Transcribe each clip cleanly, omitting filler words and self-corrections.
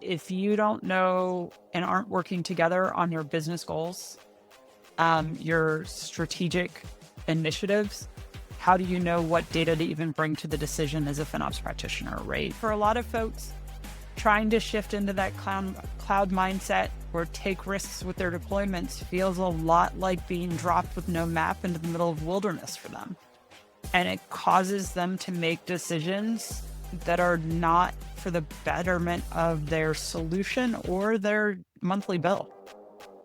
If you don't know and aren't working together on your business goals, your strategic initiatives, how do you know what data to even bring to the decision as a FinOps practitioner, right? For a lot of folks, trying to shift into that cloud mindset or take risks with their deployments feels a lot like being dropped with no map into the middle of wilderness for them. And it causes them to make decisions that are not for the betterment of their solution or their monthly bill.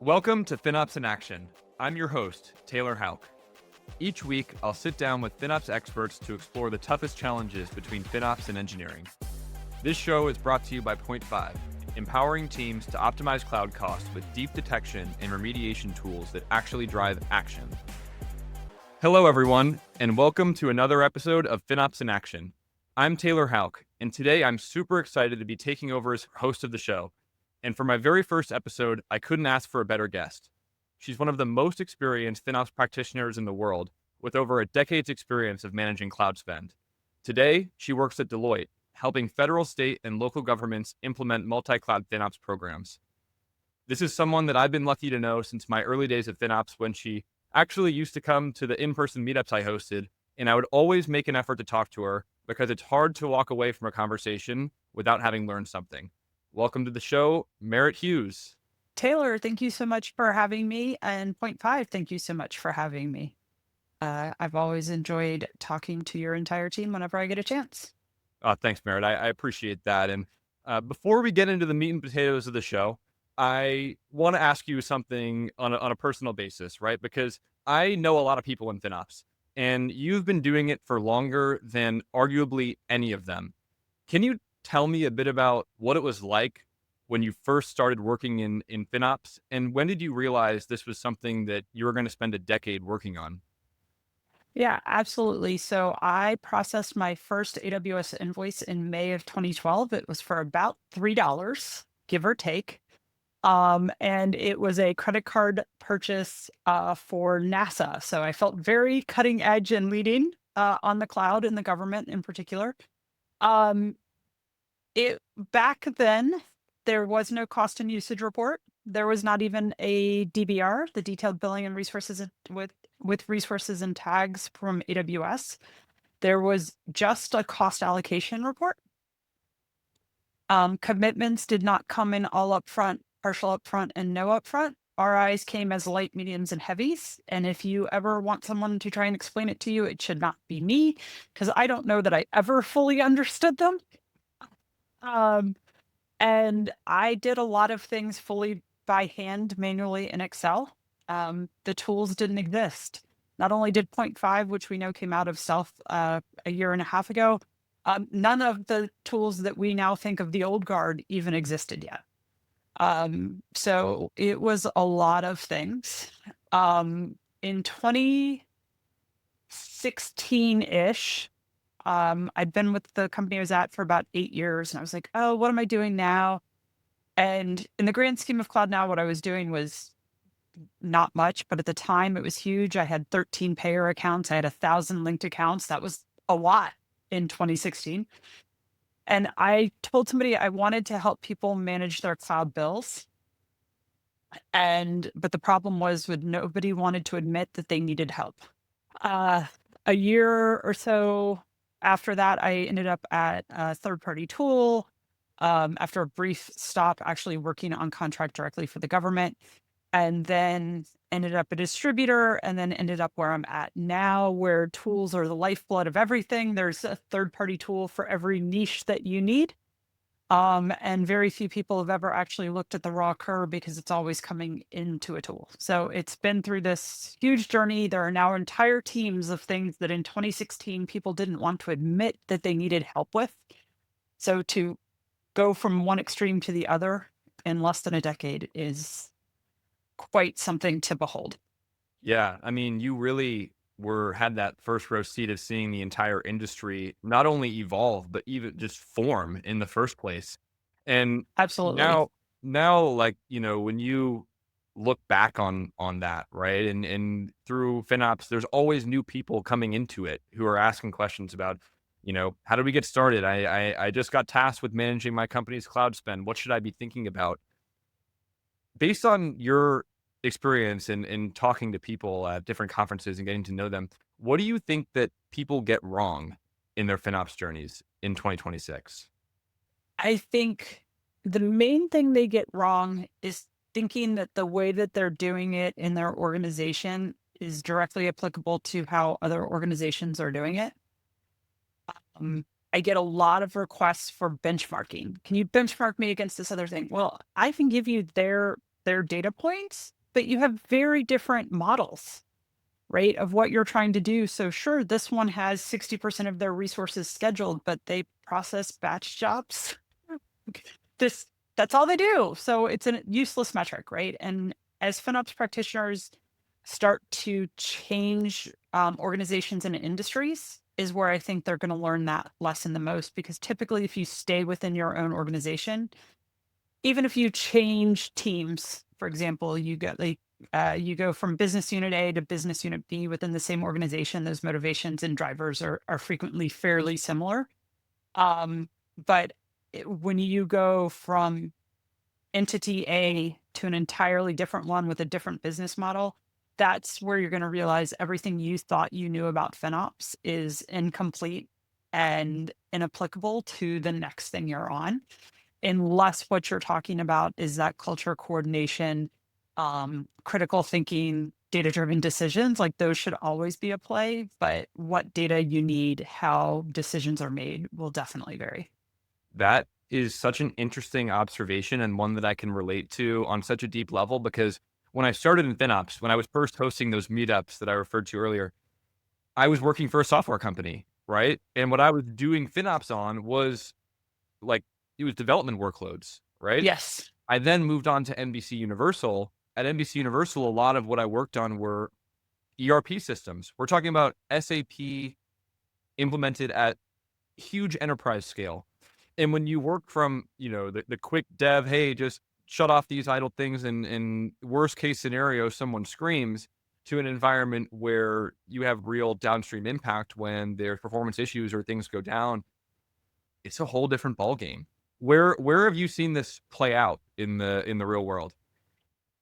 Welcome to FinOps in Action. I'm your host, Taylor Hauk. Each week, I'll sit down with FinOps experts to explore the toughest challenges between FinOps and engineering. This show is brought to you by Point 5, empowering teams to optimize cloud costs with deep detection and remediation tools that actually drive action. Hello, everyone, and welcome to another episode of FinOps in Action. I'm Taylor Hauk, and today I'm super excited to be taking over as host of the show. And for my very first episode, I couldn't ask for a better guest. She's one of the most experienced FinOps practitioners in the world, with over a decade's experience of managing cloud spend. Today, she works at Deloitte, helping federal, state, and local governments implement multi-cloud FinOps programs. This is someone that I've been lucky to know since my early days at FinOps, when she actually used to come to the in-person meetups I hosted, and I would always make an effort to talk to her because it's hard to walk away from a conversation without having learned something. Welcome to the show, Marit Hughes. Taylor, thank you so much for having me. And Point 5, thank you so much for having me. I've always enjoyed talking to your entire team whenever I get a chance. Thanks, Marit. I appreciate that. And before we get into the meat and potatoes of the show, I want to ask you something on a personal basis, right? Because I know a lot of people in FinOps, and you've been doing it for longer than arguably any of them. Can you tell me a bit about what it was like when you first started working in FinOps, and when did you realize this was something that you were going to spend a decade working on? Yeah, absolutely. So I processed my first AWS invoice in May of 2012. It was for about $3, give or take. And it was a credit card purchase for NASA. So I felt very cutting edge and leading on the cloud and the government in particular. Um, it back then there was no cost and usage report. There was not even a DBR, the detailed billing and resources with resources and tags from AWS. There was just a cost allocation report. Commitments did not come in all upfront, partial upfront, and no upfront. RIs came as light, mediums, and heavies. And if you ever want someone to try and explain it to you, it should not be me, because I don't know that I ever fully understood them. And I did a lot of things fully by hand, manually in Excel. The tools didn't exist. Not only did Point 5, which we know came out of stealth a year and a half ago, none of the tools that we now think of the old guard even existed yet. So it was a lot of things. In 2016-ish, I'd been with the company I was at for about 8 years, and I was like, oh, what am I doing now? And in the grand scheme of cloud now, what I was doing was not much, but at the time it was huge. I had 13 payer accounts. I had 1,000 linked accounts. That was a lot in 2016. And I told somebody I wanted to help people manage their cloud bills. But the problem was nobody wanted to admit that they needed help. A year or so after that, I ended up at a third-party tool, after a brief stop actually working on contract directly for the government, and then ended up a distributor, and then ended up where I'm at now, where tools are the lifeblood of everything. There's a third-party tool for every niche that you need. And very few people have ever actually looked at the raw curve because it's always coming into a tool. So it's been through this huge journey. There are now entire teams of things that in 2016 people didn't want to admit that they needed help with. So to go from one extreme to the other in less than a decade is quite something to behold. Yeah, I mean, you really had that first row seat of seeing the entire industry not only evolve, but even just form in the first place. And Absolutely. now, like, when you look back on that, right? And through FinOps, there's always new people coming into it who are asking questions about, How do we get started? I just got tasked with managing my company's cloud spend. What should I be thinking about? Based on your experience in talking to people at different conferences and getting to know them, what do you think that people get wrong in their FinOps journeys in 2026? I think the main thing they get wrong is thinking that the way that they're doing it in their organization is directly applicable to how other organizations are doing it. I get a lot of requests for benchmarking. Can you benchmark me against this other thing? Well, I can give you their data points, but you have very different models, right, of what you're trying to do. So sure, this one has 60% of their resources scheduled, but they process batch jobs. This that's all they do. So it's a useless metric, right? And as FinOps practitioners start to change organizations and industries, is where I think they're going to learn that lesson the most. Because typically, if you stay within your own organization, even if you change teams, for example, you go from business unit A to business unit B within the same organization, those motivations and drivers are frequently fairly similar. But when you go from entity A to an entirely different one with a different business model, that's where you're going to realize everything you thought you knew about FinOps is incomplete and inapplicable to the next thing you're on, unless what you're talking about is that culture coordination, critical thinking, data driven decisions. Like those should always be a play, but what data you need, how decisions are made will definitely vary. That is such an interesting observation and one that I can relate to on such a deep level because when I started in FinOps, when I was first hosting those meetups that I referred to earlier, I was working for a software company, right? And what I was doing FinOps on was like it was development workloads, right? Yes. I then moved on to NBC Universal. At NBC Universal, a lot of what I worked on were ERP systems. We're talking about SAP implemented at huge enterprise scale. And when you work from, the quick dev, hey, just shut off these idle things and in worst case scenario, someone screams to an environment where you have real downstream impact when there's performance issues or things go down, it's a whole different ballgame. Where have you seen this play out in the real world?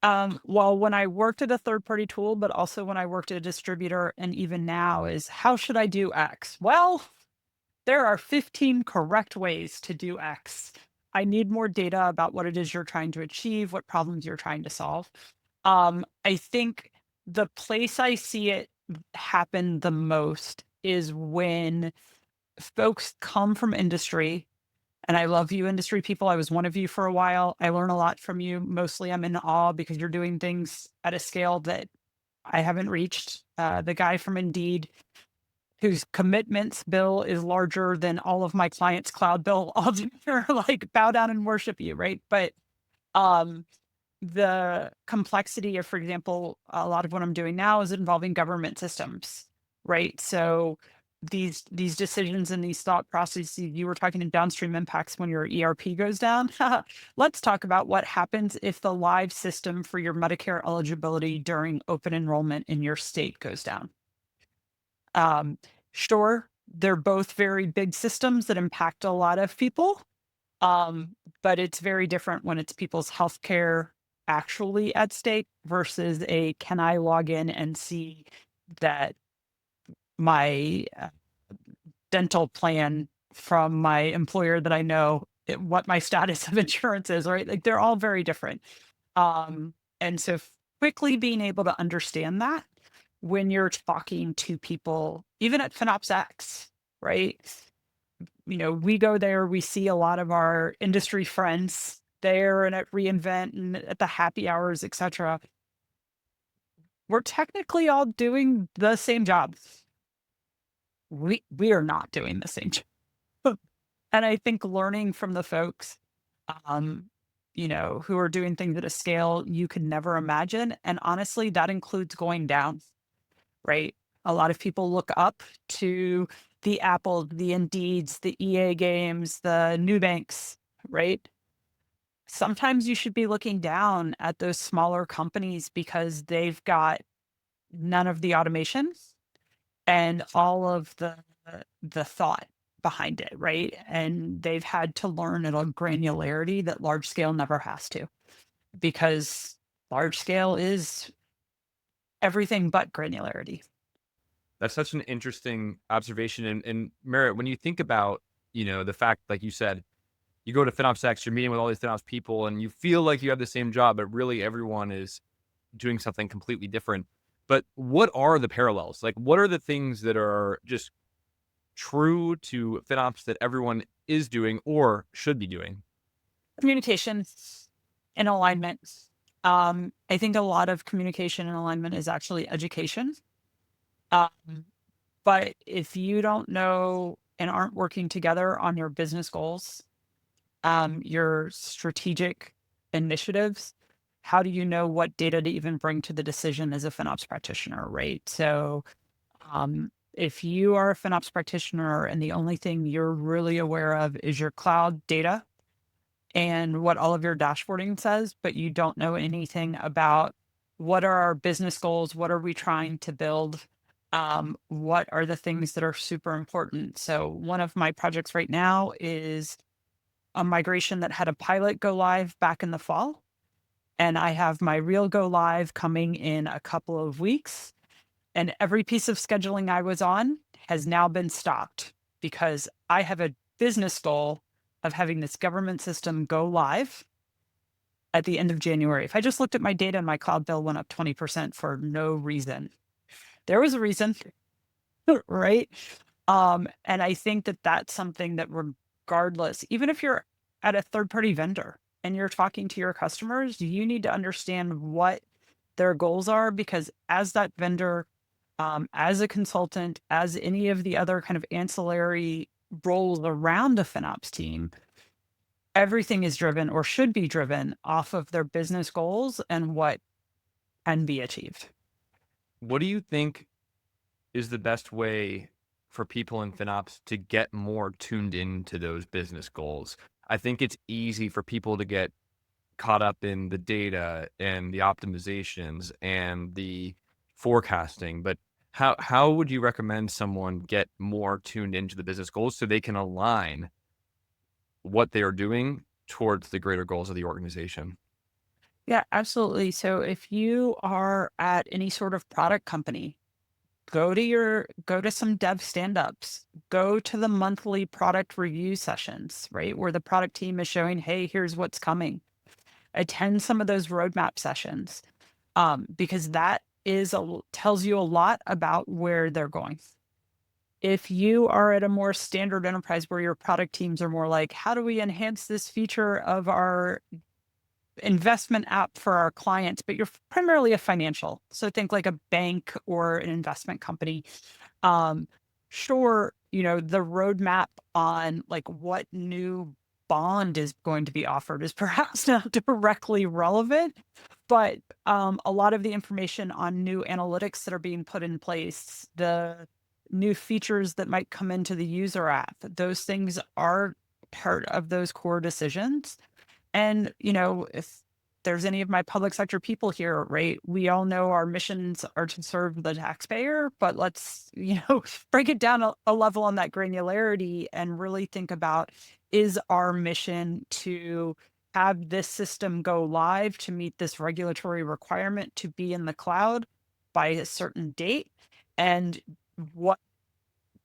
Well, when I worked at a third party tool, but also when I worked at a distributor, and even now, is how should I do X? Well, there are 15 correct ways to do X. I need more data about what it is you're trying to achieve, what problems you're trying to solve. I think the place I see it happen the most is when folks come from industry, and I love you, industry people. I was one of you for a while. I learn a lot from you. Mostly, I'm in awe because you're doing things at a scale that I haven't reached. The guy from Indeed, whose commitments bill is larger than all of my clients' cloud bill all together, like bow down and worship you, right? But um, the complexity of, for example, a lot of what I'm doing now is involving government systems, right? So these decisions and these thought processes, you were talking to downstream impacts when your ERP goes down. Let's talk about what happens if the live system for your Medicare eligibility during open enrollment in your state goes down. Um, sure, they're both very big systems that impact a lot of people, but it's very different when it's people's healthcare actually at stake versus a can I log in and see that my dental plan from my employer that I know what my status of insurance is, right? Like they're all very different. And so quickly being able to understand that when you're talking to people, even at FinOps X, right? We go there, we see a lot of our industry friends there and at reInvent and at the happy hours, etc. We're technically all doing the same job. We are not doing the same job. And I think learning from the folks, um, who are doing things at a scale you could never imagine. And honestly, that includes going down, right? A lot of people look up to the Apple, the Indeeds, the EA Games, the Nubanks, right? Sometimes you should be looking down at those smaller companies because they've got none of the automation and all of the thought. behind it, right? And they've had to learn at a granularity that large scale never has to, because large scale is everything but granularity. That's such an interesting observation. And Merit, when you think about, the fact, like you said, you go to FinOps X, you're meeting with all these FinOps people, and you feel like you have the same job, but really everyone is doing something completely different. But what are the parallels? Like, what are the things that are just true to FinOps that everyone is doing or should be doing? Communication and alignment. I think a lot of communication and alignment is actually education. Um, but if you don't know and aren't working together on your business goals, your strategic initiatives, how do you know what data to even bring to the decision as a FinOps practitioner, right? So, if you are a FinOps practitioner and the only thing you're really aware of is your cloud data and what all of your dashboarding says, but you don't know anything about what are our business goals, what are we trying to build, what are the things that are super important. So, one of my projects right now is a migration that had a pilot go live back in the fall. And I have my real go live coming in a couple of weeks. And every piece of scheduling I was on has now been stopped because I have a business goal of having this government system go live at the end of January. If I just looked at my data and my cloud bill went up 20% for no reason, there was a reason, right? And I think that that's something that regardless, even if you're at a third party vendor and you're talking to your customers, you need to understand what their goals are, because as that vendor, as a consultant, as any of the other kind of ancillary roles around a FinOps team, everything is driven or should be driven off of their business goals and what can be achieved. What do you think is the best way for people in FinOps to get more tuned into those business goals? I think it's easy for people to get caught up in the data and the optimizations and the forecasting, but how would you recommend someone get more tuned into the business goals so they can align what they are doing towards the greater goals of the organization? Yeah, absolutely. So if you are at any sort of product company, go to some dev stand-ups, go to the monthly product review sessions, right? Where the product team is showing, hey, here's what's coming. Attend some of those roadmap sessions, because that tells you a lot about where they're going. If you are at a more standard enterprise where your product teams are more like, how do we enhance this feature of our investment app for our clients, but you're primarily a financial. So think like a bank or an investment company. Um, sure, the roadmap on like what new bond is going to be offered is perhaps not directly relevant, but a lot of the information on new analytics that are being put in place, the new features that might come into the user app, those things are part of those core decisions. And, if there's any of my public sector people here, right, we all know our missions are to serve the taxpayer, but let's, break it down a level on that granularity and really think about, is our mission to have this system go live to meet this regulatory requirement to be in the cloud by a certain date? And what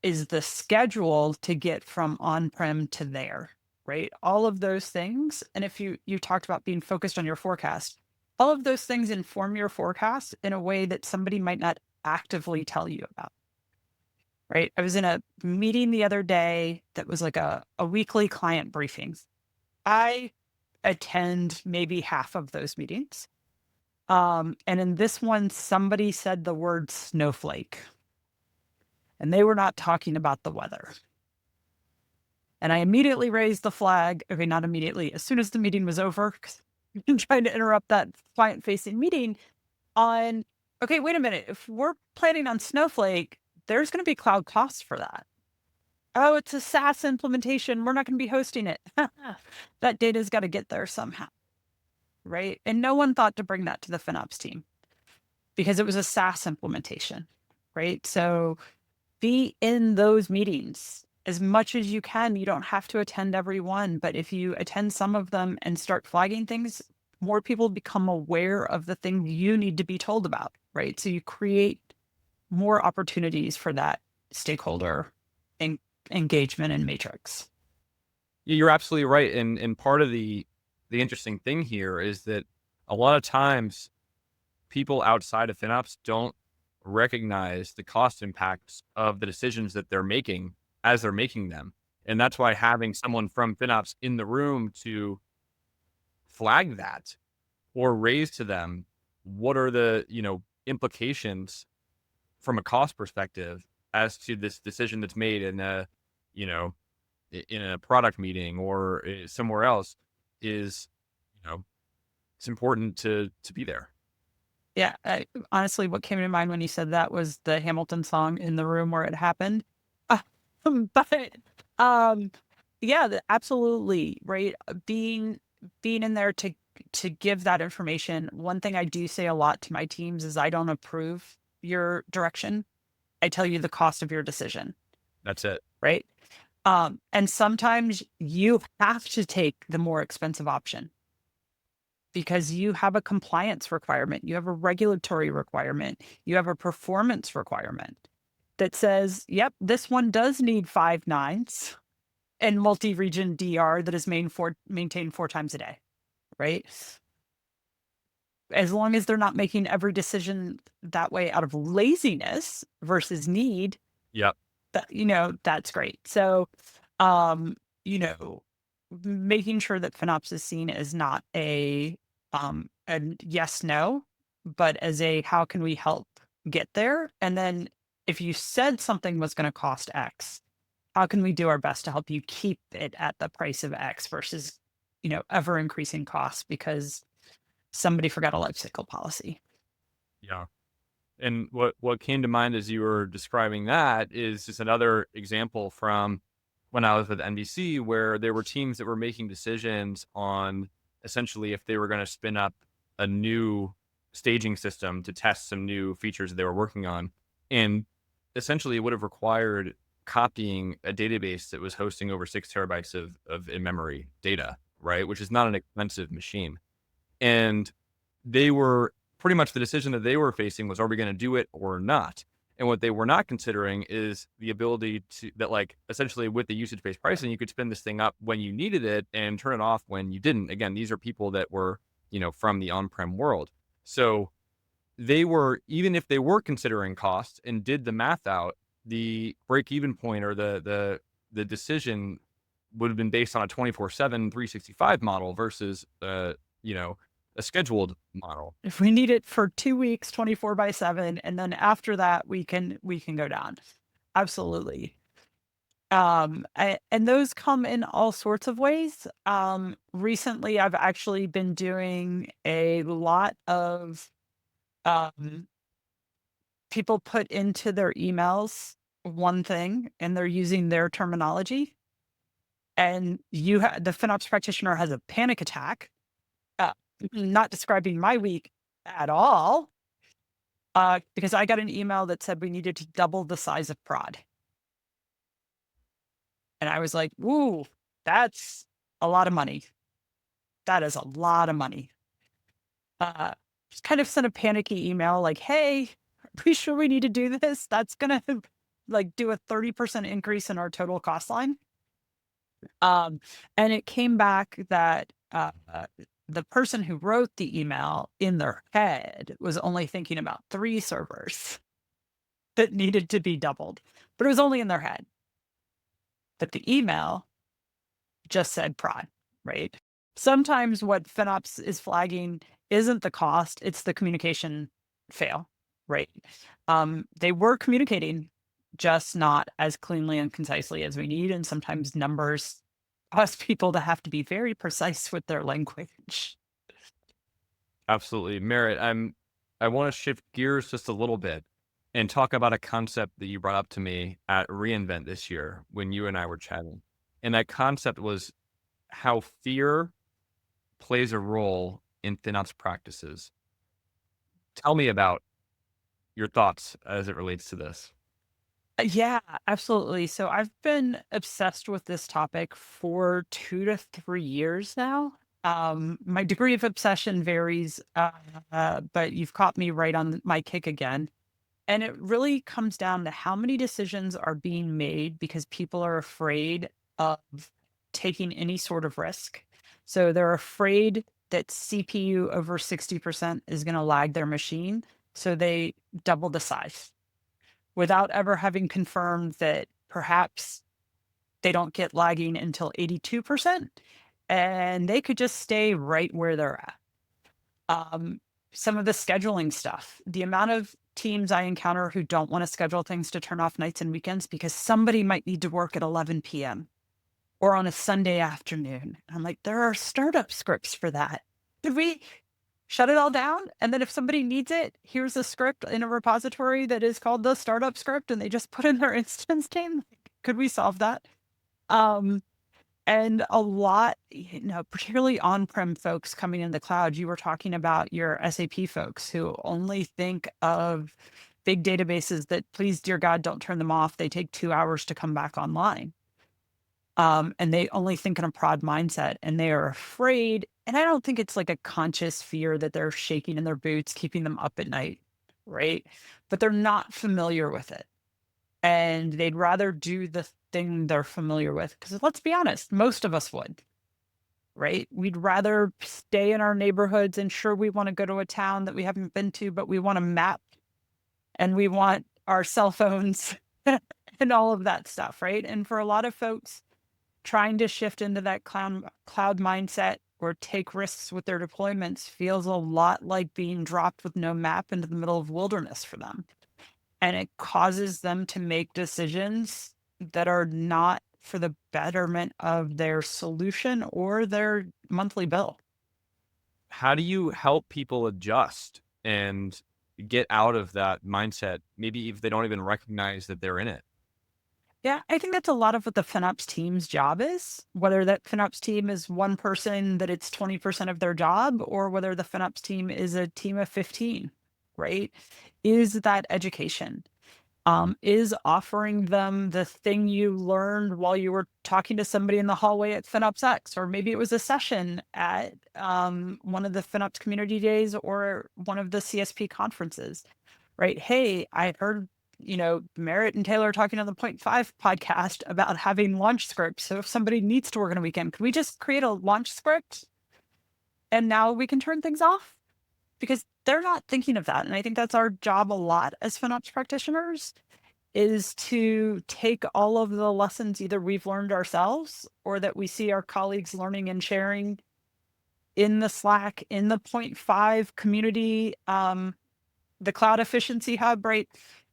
is the schedule to get from on-prem to there, right? All of those things. And if you talked about being focused on your forecast, all of those things inform your forecast in a way that somebody might not actively tell you about, right? I was in a meeting the other day that was like a weekly client briefing. I attend maybe half of those meetings. And in this one, somebody said the word snowflake, and they were not talking about the weather. And I immediately raised the flag. Okay, not immediately. As soon as the meeting was over, 'cause I've been trying to interrupt that client facing meeting on, okay, wait a minute. If we're planning on Snowflake, there's going to be cloud costs for that. Oh, it's a SaaS implementation. We're not going to be hosting it. That data's got to get there somehow. Right. And no one thought to bring that to the FinOps team because it was a SaaS implementation. Right. So be in those meetings as much as you can. You don't have to attend every one, but if you attend some of them and start flagging things, more people become aware of the things you need to be told about, right? So you create more opportunities for that stakeholder en- engagement and matrix. You're absolutely right. And part of the interesting thing here is that a lot of times people outside of FinOps don't recognize the cost impacts of the decisions that they're making as they're making them. And that's why having someone from FinOps in the room to flag that or raise to them what are the, implications from a cost perspective as to this decision that's made in a, you know, in a product meeting or somewhere else is, you know, it's important to be there. Yeah, honestly, what came to mind when you said that was the Hamilton song "In the Room Where It Happened." Uh, but, um, yeah, absolutely, right? Being in there to give that information. One thing I do say a lot to my teams is I don't approve your direction. I tell you the cost of your decision, That's it. right? And sometimes you have to take the more expensive option because you have a compliance requirement, you have a regulatory requirement, you have a performance requirement that says, yep, this one does need 5 nines and multi-region DR that is maintained 4 times a day, right? As long as they're not making every decision that way out of laziness versus need, Yep. that's great. So, um, you know, making sure that FinOps is seen as not a yes, no, but as a how can we help get there? And then if you said something was going to cost X, how can we do our best to help you keep it at the price of X versus, ever increasing costs because somebody forgot a life cycle policy. Yeah. And what came to mind as you were describing that is just another example from when I was with NBC, where there were teams that were making decisions on essentially if they were going to spin up a new staging system to test some new features that they were working on. And essentially, it would have required copying a database that was hosting over 6 terabytes of in memory data, right? Which is not an expensive machine. And they were pretty much the decision that they were facing was, are we going to do it or not? And what they were not considering is the ability to that, like, essentially with the usage based pricing, you could spin this thing up when you needed it and turn it off when you didn't. Again, these are people that were, from the on prem world. So they were, even if they were considering costs and did the math out, the break even point or the decision would have been based on a 24/7, 365 model versus, you know, a scheduled model. If we need it for 2 weeks, 24/7, and then after that, we can go down. Absolutely. And those come in all sorts of ways. Recently, I've actually been doing a lot of um, people put into their emails one thing, and they're using their terminology, and the FinOps practitioner has a panic attack. Uh, not describing my week at all. Because I got an email that said we needed to double the size of prod. And I was like, "Ooh, that's a lot of money. That is a lot of money." Just kind of sent a panicky email like, "Hey, are we sure we need to do this? That's gonna like do a 30% increase in our total cost line." Um, and it came back that the person who wrote the email in their head was only thinking about 3 servers that needed to be doubled, but it was only in their head. But the email just said prod, right? Sometimes what FinOps is flagging isn't the cost, it's the communication fail, right? They were communicating, just not as cleanly and concisely as we need. And sometimes numbers cause people to have to be very precise with their language. Absolutely. Merit, I want to shift gears just a little bit and talk about a concept that you brought up to me at reInvent this year when you and I were chatting. And that concept was how fear plays a role in FinOps practices. Tell me about your thoughts as it relates to this. Yeah, absolutely. So I've been obsessed with this topic for 2 to 3 years now. My degree of obsession varies, but you've caught me right on my kick again. And it really comes down to how many decisions are being made because people are afraid of taking any sort of risk. So they're afraid that CPU over 60% is going to lag their machine. So they double the size without ever having confirmed that perhaps they don't get lagging until 82% and they could just stay right where they're at. Um, some of the scheduling stuff, the amount of teams I encounter who don't want to schedule things to turn off nights and weekends because somebody might need to work at 11 p.m. or on a Sunday afternoon. I'm like, there are startup scripts for that. Did we shut it all down? And then if somebody needs it, here's a script in a repository that is called the startup script, and they just put in their instance name. Could we solve that? Um, and a lot, particularly on-prem folks coming in the cloud, you were talking about your SAP folks who only think of big databases that, please, dear God, don't turn them off. They take 2 hours to come back online. And they only think in a prod mindset and they are afraid. And I don't think it's like a conscious fear that they're shaking in their boots, keeping them up at night, right? But they're not familiar with it. And they'd rather do the thing they're familiar with. Because let's be honest, most of us would, right? We'd rather stay in our neighborhoods, and sure, we want to go to a town that we haven't been to, but we want a map and we want our cell phones and all of that stuff, right? And for a lot of folks, trying to shift into that cloud mindset or take risks with their deployments feels a lot like being dropped with no map into the middle of wilderness for them. And it causes them to make decisions that are not for the betterment of their solution or their monthly bill. How do you help people adjust and get out of that mindset? Maybe if they don't even recognize that they're in it. Yeah, I think that's a lot of what the FinOps team's job is, whether that FinOps team is one person that it's 20% of their job, or whether the FinOps team is a team of 15, right? Is that education, is offering them the thing you learned while you were talking to somebody in the hallway at FinOps X, or maybe it was a session at one of the FinOps community days or one of the CSP conferences, right? Hey, I heard, Marit and Taylor talking on the Point Five podcast about having launch scripts. So if somebody needs to work on a weekend, could we just create a launch script and now we can turn things off? Because they're not thinking of that. And I think that's our job a lot as FinOps practitioners is to take all of the lessons either we've learned ourselves or that we see our colleagues learning and sharing in the Slack, in the Point Five community, the cloud efficiency hub, right?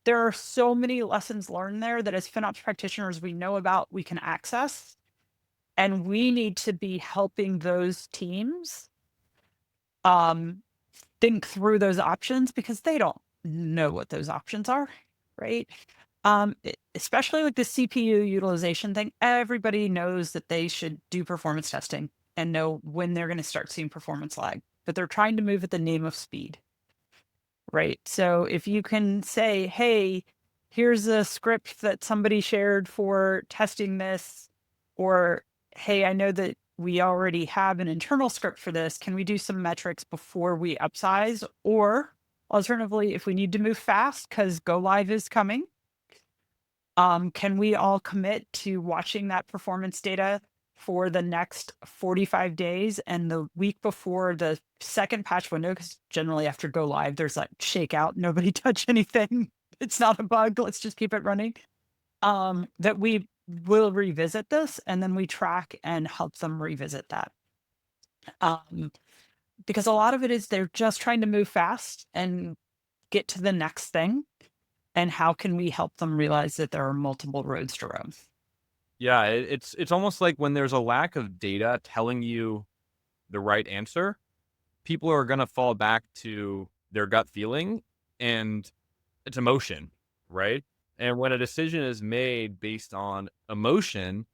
There are so many lessons learned there that as FinOps practitioners we know about, we can access, and we need to be helping those teams um, think through those options because they don't know what those options are, right? Especially like the CPU utilization thing, everybody knows that they should do performance testing and know when they're going to start seeing performance lag, but they're trying to move at the name of speed. Right. So if you can say, hey, here's a script that somebody shared for testing this, or hey, I know that we already have an internal script for this. Can we do some metrics before we upsize? Or alternatively, if we need to move fast because go live is coming, can we all commit to watching that performance data for the next 45 days and the week before the second patch window? Because generally after go live, there's like shakeout, nobody touch anything. It's not a bug. Let's just keep it running. That we will revisit this and then we track and help them revisit that. Um, because a lot of it is they're just trying to move fast and get to the next thing. And how can we help them realize that there are multiple roads to Rome? Yeah, it's almost like when there's a lack of data telling you the right answer, people are gonna fall back to their gut feeling and it's emotion, right? And when a decision is made based on emotion,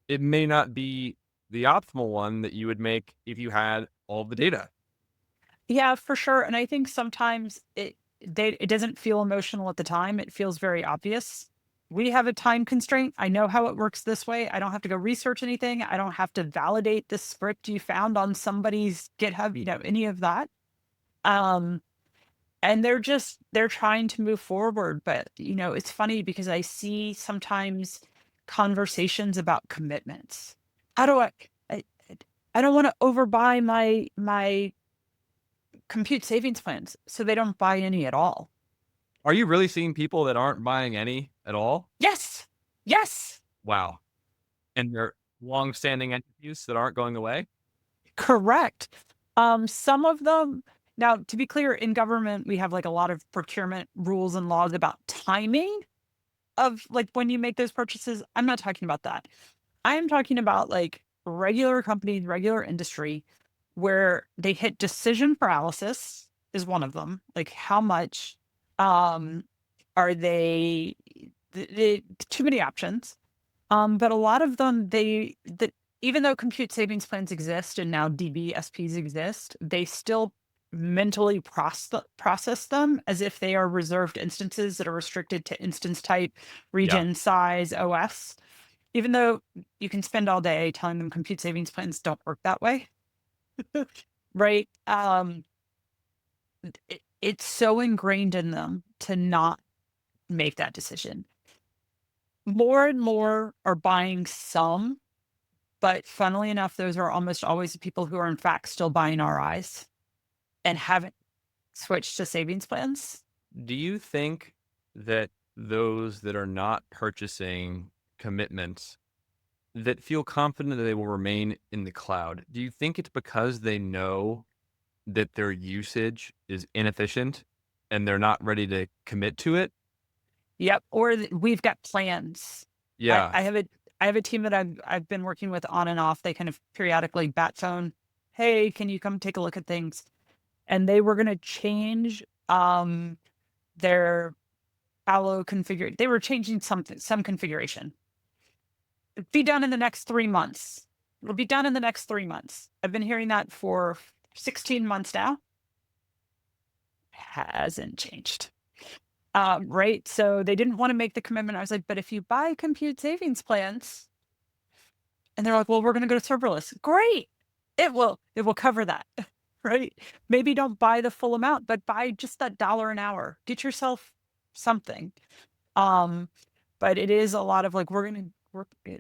it may not be the optimal one that you would make if you had all the data. Yeah, for sure. And I think sometimes it doesn't feel emotional at the time. It feels very obvious. We have a time constraint. I know how it works this way. I don't have to go research anything. I don't have to validate the script you found on somebody's GitHub, any of that. Um, and they're trying to move forward. But, it's funny because I see sometimes conversations about commitments. How do I, I don't want to overbuy my compute savings plans, so they don't buy any at all. Are you really seeing people that aren't buying any at all? Yes. Yes. Wow. And they're long-standing entities that aren't going away? Correct. Some of them now, to be clear, in government, we have like a lot of procurement rules and laws about timing of like when you make those purchases. I'm not talking about that. I am talking about like regular companies, regular industry where they hit decision paralysis is one of them. Like how much um are they too many options. But a lot of them, even though compute savings plans exist and now DBSPs exist, they still mentally process them as if they are reserved instances that are restricted to instance type, Yeah. region, size, OS. Even though you can spend all day telling them compute savings plans don't work that way, right? It's so ingrained in them to not make that decision. More and more are buying some. But funnily enough, those are almost always the people who are in fact still buying RIs and haven't switched to savings plans. Do you think that those that are not purchasing commitments that feel confident that they will remain in the cloud, do you think it's because they know that their usage is inefficient and they're not ready to commit to it? Yep. Or we've got plans. I, Yeah. I have a I have a team that I've been working with on and off. They kind of periodically bat phone, hey, can you come take a look at things? And they were gonna change their allo configure. They were changing some configuration. It'd be done in the next 3 months. It'll be done in the next 3 months. I've been hearing that for 16 months now. Hasn't changed. Right. So they didn't want to make the commitment. I was like, but if you buy compute savings plans, and they're like, well, we're going to go to serverless. Great. It will cover that. Right. Maybe don't buy the full amount, but buy just that dollar an hour. Get yourself something. Um, but it is a lot of like, we're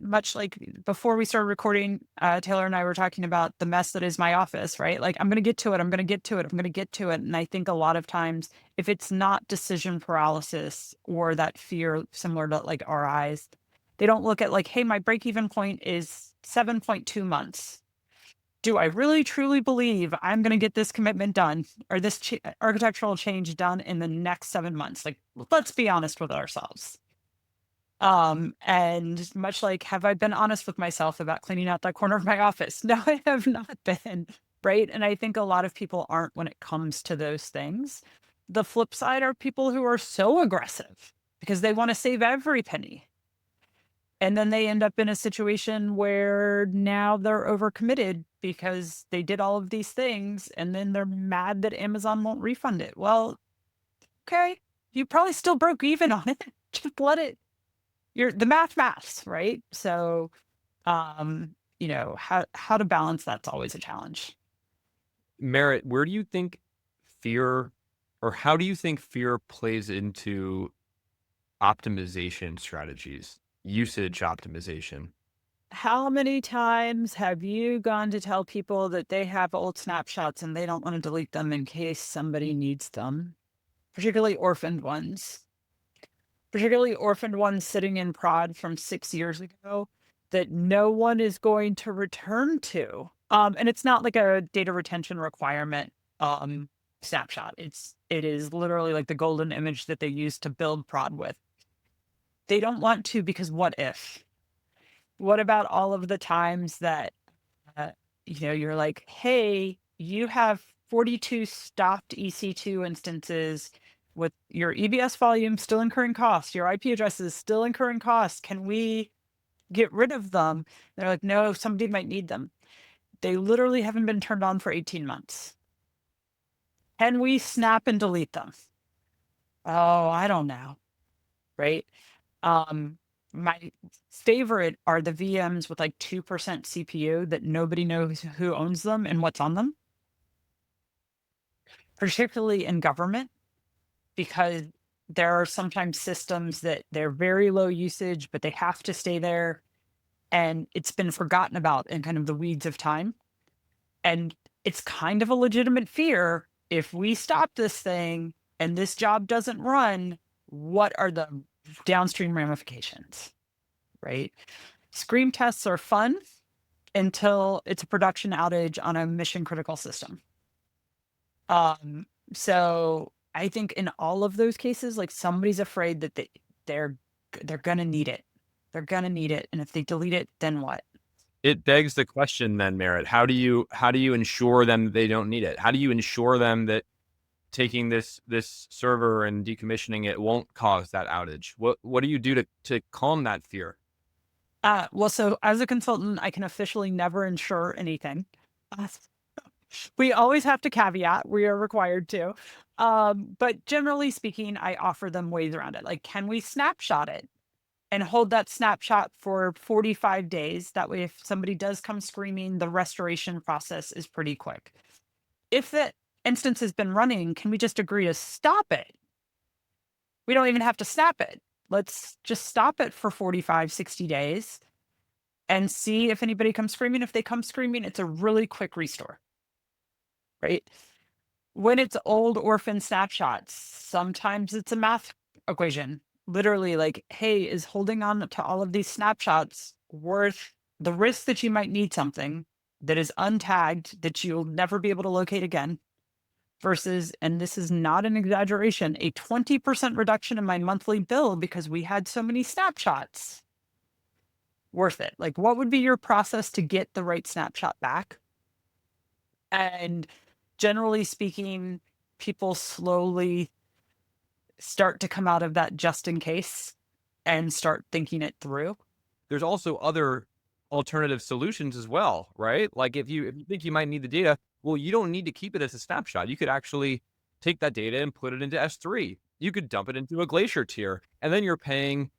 much like before we started recording, Taylor and I were talking about the mess that is my office, right? Like, I'm going to get to it. I'm going to get to it. I'm going to get to it. And I think a lot of times, if it's not decision paralysis or that fear similar to like our eyes, they don't look at like, hey, my break even point is 7.2 months. Do I really truly believe I'm going to get this commitment done or this architectural change done in the next 7 months? Like, let's be honest with ourselves. And much like, have I been honest with myself about cleaning out that corner of my office? No, I have not been. Right. And I think a lot of people aren't when it comes to those things. The flip side are people who are so aggressive because they want to save every penny. And then they end up in a situation where now they're overcommitted because they did all of these things and then they're mad that Amazon won't refund it. Well, okay, you probably still broke even on it. Just let it, the maths, right? So, how to balance that's always a challenge. Merit, where do you think fear or how do you think fear plays into optimization strategies, usage optimization? How many times have you gone to tell people that they have old snapshots and they don't want to delete them in case somebody needs them, particularly orphaned ones sitting in prod from 6 years ago that no one is going to return to. And it's not like a data retention requirement snapshot. It is literally like the golden image that they use to build prod with. They don't want to because what if? What about all of the times that you're like, hey, you have 42 stopped EC2 instances with your EBS volume still incurring costs, your IP addresses still incurring costs. Can we get rid of them? They're like, no, somebody might need them. They literally haven't been turned on for 18 months. Can we snap and delete them? Oh, I don't know, right? Um, my favorite are the VMs with like 2% CPU that nobody knows who owns them and what's on them, particularly in government, because there are sometimes systems that they're very low usage, but they have to stay there. And it's been forgotten about in kind of the weeds of time. And it's kind of a legitimate fear. If we stop this thing and this job doesn't run, what are the downstream ramifications? Right? Scream tests are fun until it's a production outage on a mission critical system. Um, so I think in all of those cases, like somebody's afraid that they're they're gonna need it. They're gonna need it. And if they delete it, then what? It begs the question then, Merritt, how do you ensure them they don't need it? How do you ensure them that taking this server and decommissioning it won't cause that outage? What do you do to calm that fear? Well, so as a consultant, I can officially never insure anything. Uh, we always have to caveat, we are required to. But generally speaking, I offer them ways around it. Like, can we snapshot it and hold that snapshot for 45 days? That way, if somebody does come screaming, the restoration process is pretty quick. If the instance has been running, can we just agree to stop it? We don't even have to snap it. Let's just stop it for 45, 60 days and see if anybody comes screaming. If they come screaming, it's a really quick restore, right? When it's old orphan snapshots, sometimes it's a math equation. Literally, like, hey, is holding on to all of these snapshots worth the risk that you might need something that is untagged that you'll never be able to locate again? Versus, and this is not an exaggeration, a 20% reduction in my monthly bill because we had so many snapshots. Worth it. Like, what would be your process to get the right snapshot back? And generally speaking, people slowly start to come out of that just in case and start thinking it through. There's also other alternative solutions as well, right? Like if you think you might need the data, well, you don't need to keep it as a snapshot. You could actually take that data and put it into S3. You could dump it into a Glacier tier, and then you're paying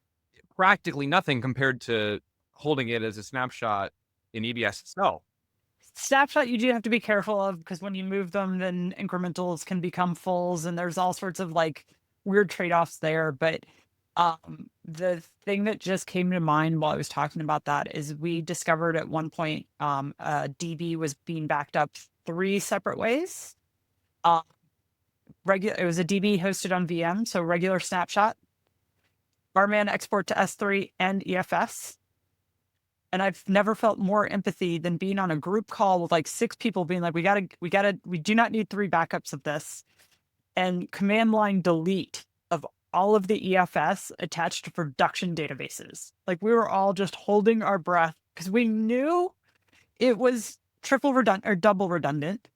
practically nothing compared to holding it as a snapshot in EBS itself. Snapshot, you do have to be careful of because when you move them, then incrementals can become fulls, and there's all sorts of like weird trade offs there. But the thing that just came to mind while I was talking about that is we discovered at one point DB was being backed up three separate ways. Uh, it was a DB hosted on VM, so regular snapshot, Barman export to S3 and EFS. And I've never felt more empathy than being on a group call with like six people being like, we do not need three backups of this. And command line delete of all of the EFS attached to production databases. Like we were all just holding our breath because we knew it was triple redundant or double redundant.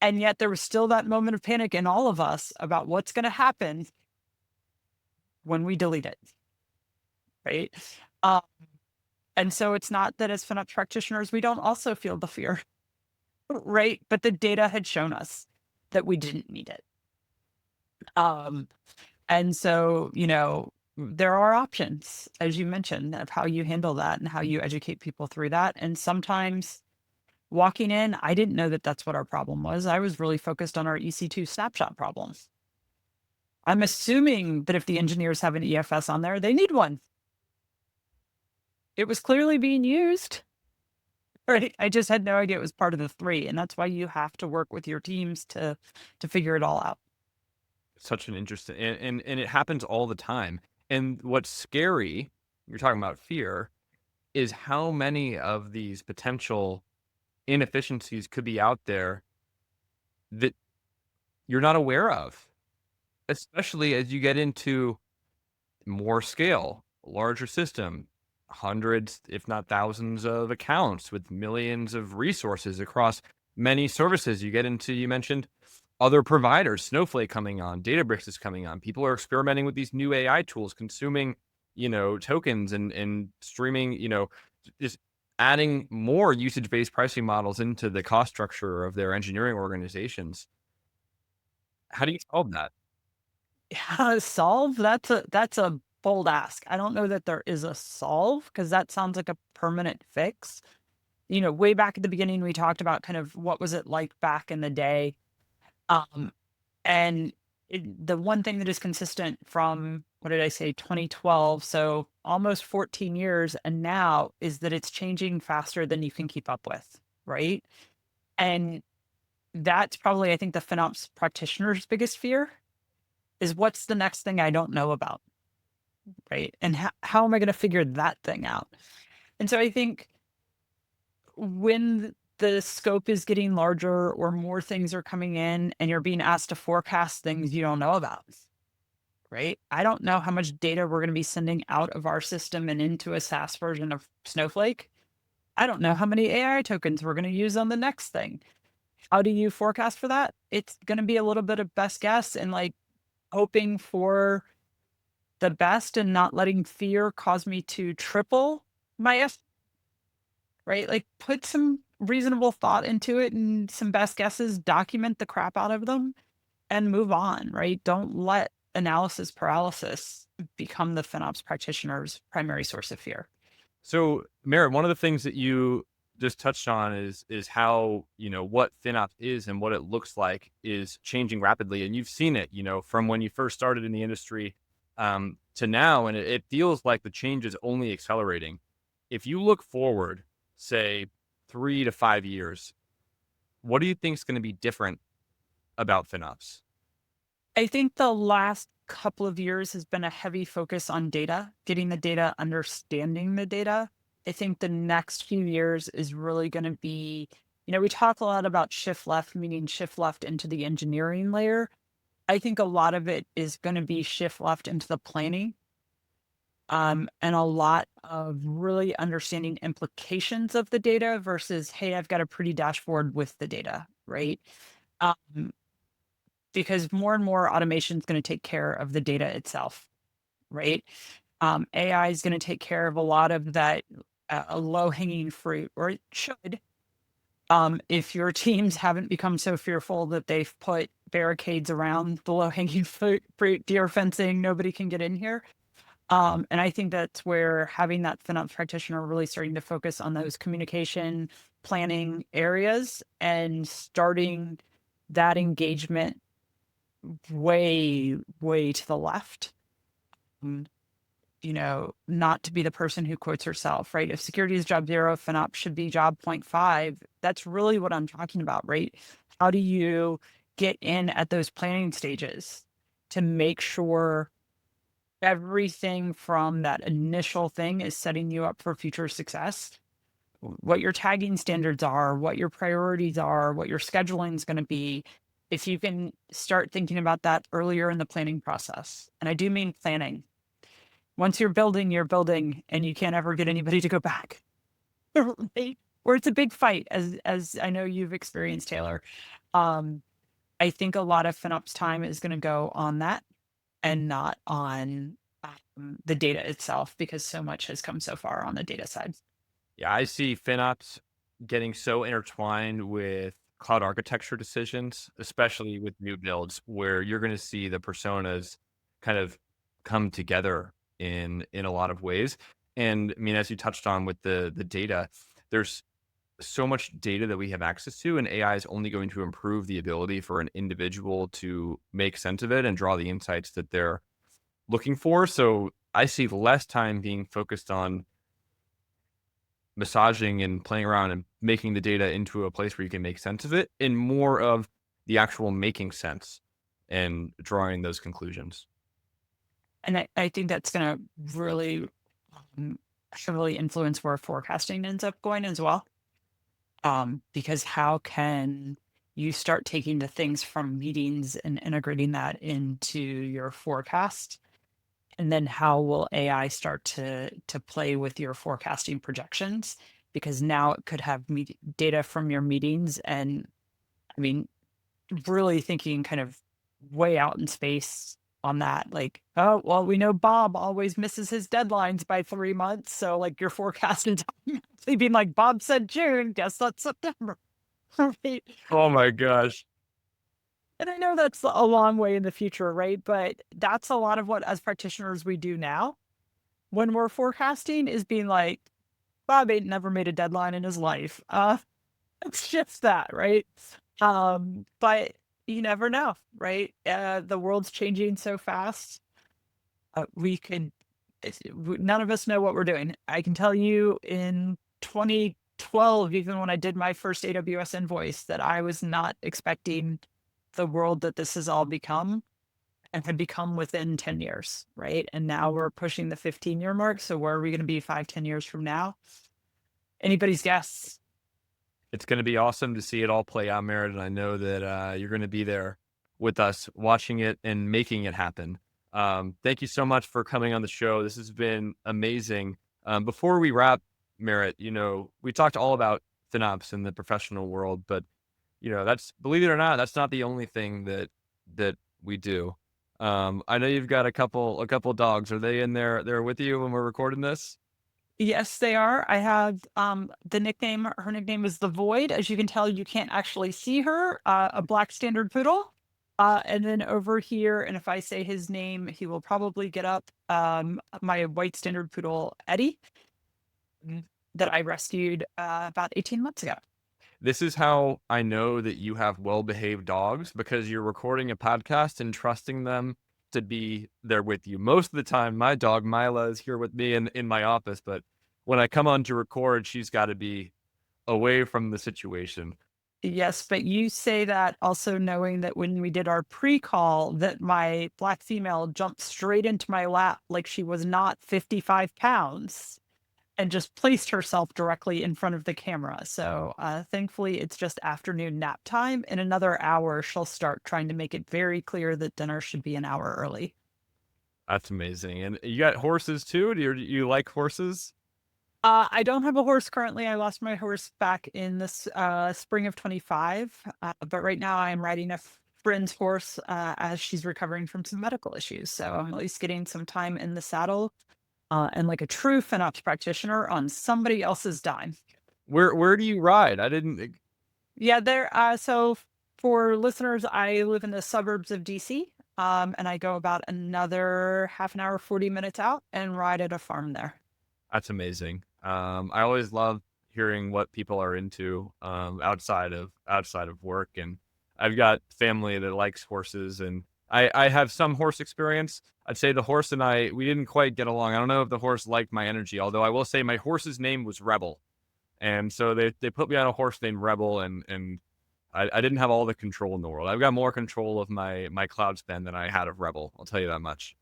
And yet there was still that moment of panic in all of us about what's going to happen when we delete it. Right. Um, and so it's not that as FinOps practitioners, we don't also feel the fear. Right. But the data had shown us that we didn't need it. And so, there are options, as you mentioned, of how you handle that and how you educate people through that. And sometimes walking in, I didn't know that that's what our problem was. I was really focused on our EC2 snapshot problems. I'm assuming that if the engineers have an EFS on there, they need one. It was clearly being used. Right. I just had no idea it was part of the three. And that's why you have to work with your teams to figure it all out. Such an interesting, and it happens all the time. And what's scary, you're talking about fear, is how many of these potential inefficiencies could be out there that you're not aware of, especially as you get into more scale, larger system, hundreds, if not thousands of accounts with millions of resources across many services. You get into, you mentioned other providers, Snowflake coming on, Databricks is coming on. People are experimenting with these new AI tools, consuming, tokens and streaming, just adding more usage-based pricing models into the cost structure of their engineering organizations. How do you solve that? Yeah, solve, that's a bold ask. I don't know that there is a solve because that sounds like a permanent fix. Way back at the beginning, we talked about kind of what was it like back in the day. Um, and the one thing that is consistent from, what did I say, 2012, so almost 14 years, and now is that it's changing faster than you can keep up with, right? And that's probably, I think, the FinOps practitioner's biggest fear is what's the next thing I don't know about, right? And how am I going to figure that thing out? And so I think when the scope is getting larger or more things are coming in and you're being asked to forecast things you don't know about, right? I don't know how much data we're going to be sending out of our system and into a SaaS version of Snowflake. I don't know how many AI tokens we're going to use on the next thing. How do you forecast for that? It's going to be a little bit of best guess and like hoping for the best and not letting fear cause me to triple my right? Like put some reasonable thought into it and some best guesses, document the crap out of them and move on, right? Don't let analysis paralysis become the FinOps practitioner's primary source of fear. So, Merritt, one of the things that you just touched on is how, what FinOps is and what it looks like is changing rapidly. And you've seen it, from when you first started in the industry to now, and it feels like the change is only accelerating. If you look forward, say 3 to 5 years, what do you think is going to be different about FinOps? I think the last couple of years has been a heavy focus on data, getting the data, understanding the data. I think the next few years is really going to be, we talk a lot about shift left, meaning shift left into the engineering layer. I think a lot of it is going to be shift left into the planning, and a lot of really understanding implications of the data versus, hey, I've got a pretty dashboard with the data, right? Um, because more and more automation is going to take care of the data itself, right? AI is going to take care of a lot of that low hanging fruit, or it should. If your teams haven't become so fearful that they've put barricades around the low hanging fruit, deer fencing, nobody can get in here. And I think that's where having that FinOps practitioner really starting to focus on those communication planning areas and starting that engagement way, way to the left. Mm, not to be the person who quotes herself, right? If security is job zero, FinOps should be job point 0.5. That's really what I'm talking about, right? How do you get in at those planning stages to make sure everything from that initial thing is setting you up for future success? What your tagging standards are, what your priorities are, what your scheduling is going to be. If you can start thinking about that earlier in the planning process. And I do mean planning. Once you're building and you can't ever get anybody to go back. Right? Or it's a big fight, as I know you've experienced, Taylor. Um, I think a lot of FinOps time is going to go on that and not on the data itself because so much has come so far on the data side. Yeah, I see FinOps getting so intertwined with cloud architecture decisions, especially with new builds, where you're going to see the personas kind of come together in a lot of ways. And I mean, as you touched on with the data, there's so much data that we have access to, and AI is only going to improve the ability for an individual to make sense of it and draw the insights that they're looking for. So I see less time being focused on massaging and playing around and making the data into a place where you can make sense of it, and more of the actual making sense and drawing those conclusions. And I think that's going to really um, heavily influence where forecasting ends up going as well. Because how can you start taking the things from meetings and integrating that into your forecast? And then how will AI start to play with your forecasting projections? Because now it could have data from your meetings, and I mean, really thinking kind of way out in space on that. Like, oh, well, we know Bob always misses his deadlines by 3 months. So, like, your forecasting time actually being like, Bob said June, guess that's September. Right? Oh my gosh. And I know that's a long way in the future, right? But that's a lot of what as practitioners we do now when we're forecasting is being like, Bob ain't never made a deadline in his life. It's just that, right? But you never know, right? The world's changing so fast. We could, none of us know what we're doing. I can tell you in 2012, even when I did my first AWS invoice, that I was not expecting the world that this has all become and had become within 10 years, right? And now we're pushing the 15-year mark. So where are we going to be 5, 10 years from now? Anybody's guess. It's going to be awesome to see it all play out, Merritt, and I know that you're going to be there with us watching it and making it happen. Thank you so much for coming on the show. This has been amazing. Before we wrap, Merritt, we talked all about FinOps in the professional world, but that's, believe it or not, that's not the only thing that we do. I know you've got a couple dogs. Are they in there with you when we're recording this? Yes, they are. I have the nickname, her nickname is the Void. As you can tell, you can't actually see her, a black standard poodle. And then over here, and if I say his name, he will probably get up. My white standard poodle, Eddie, that I rescued about 18 months ago. This is how I know that you have well-behaved dogs, because you're recording a podcast and trusting them to be there with you. Most of the time, my dog, Mila, is here with me in my office, but when I come on to record, she's got to be away from the situation. Yes, but you say that also knowing that when we did our pre-call that my black female jumped straight into my lap like she was not 55 pounds and just placed herself directly in front of the camera. So thankfully it's just afternoon nap time. In another hour, she'll start trying to make it very clear that dinner should be an hour early. That's amazing. And you got horses too? Do you like horses? I don't have a horse currently. I lost my horse back in this spring of 25. But right now I am riding a friend's horse as she's recovering from some medical issues. So I'm at least getting some time in the saddle and like a true FinOps practitioner on somebody else's dime. Where do you ride? I didn't. Yeah, so for listeners, I live in the suburbs of DC. And I go about another half an hour, 40 minutes out and ride at a farm there. That's amazing. I always love hearing what people are into outside of work, and I've got family that likes horses, and I have some horse experience. I'd say the horse and we didn't quite get along. I don't know if the horse liked my energy, although I will say my horse's name was Rebel, and so they put me on a horse named Rebel, and I didn't have all the control in the world. I've got more control of my cloud span than I had of Rebel. I'll tell you that much.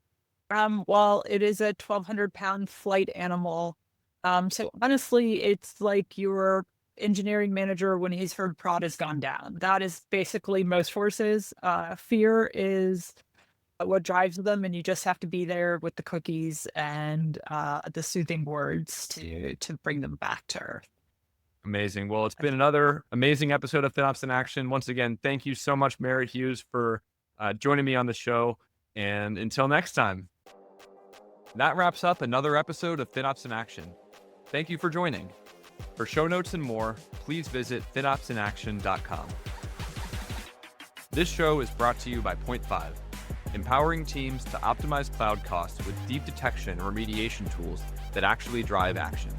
Well, it is a 1,200-pound flight animal. So honestly, it's like your engineering manager when he's heard prod has gone down. That is basically most horses. Fear is what drives them, and you just have to be there with the cookies and the soothing words to bring them back to earth. Amazing. Well, it's been another amazing episode of FinOps in Action. Once again, thank you so much, Marit Hughes, for joining me on the show. And until next time. That wraps up another episode of FinOps in Action. Thank you for joining. For show notes and more, please visit finopsinaction.com. This show is brought to you by Point 5, empowering teams to optimize cloud costs with deep detection and remediation tools that actually drive action.